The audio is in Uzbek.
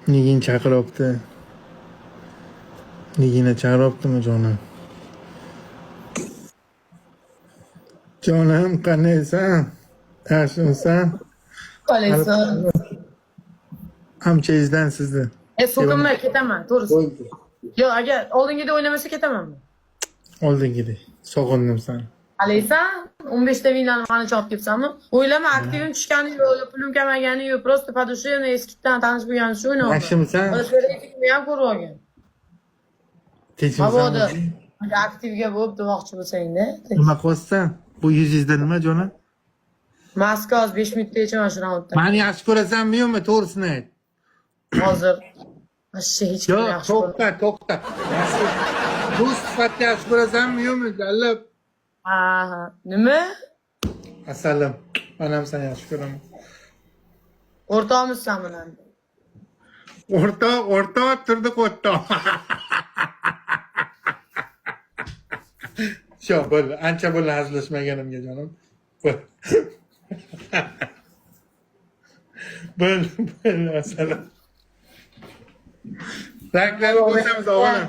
Nigin chaqiryapti. Nigina chaqiryaptimi jonim? Jonim qanaysan? Yaxshimisan? Qalaysan? Amchangizdan sizni. So'kinmay ketaman, to'g'risi. Bo'ldi. Yo'q, agar oldingida o'ynamasa ketamanmi? Oldingidek. Sog'indim seni. Qalaysan? 15 ta vinani mani chopib kelsanmi? O'ylama, aktivim tushgani yo'q, pulim kamaygani yo'q, просто подушевно eskidan tanish bo'lgani shu o'ynayapman. Yaxshimisan? Rasperatikni ham ko'rib olgan. Tinchmisan? Mabodo agar aktivga bo'lib demoqchi bo'lsang-da. Nima qilyapsan? Bu yuzingizda nima jonim? Maska hozir 5 minutgacha mana shu raundda. Meni yaxshi ko'rasanmi yo'qmi? To'g'risini ayt. Hozir Ashshi hech kim Yo'q, yaxshi ko'rmaydi. to'xta. Bu sifatni yaxshi ko'rasanmi yo'qmi? Jalib. Ha, nima? Asalim. Men ham seni yaxshi ko'raman. O'rtoqmizsan bilan. O'rtoq turdi o'rtoq. Sho, bo'ldi. Ancha bo'ldi hazillashmaganimga jonim. Bo'ldi, asalim. Raklarni ko'rsamiz, o'g'lim.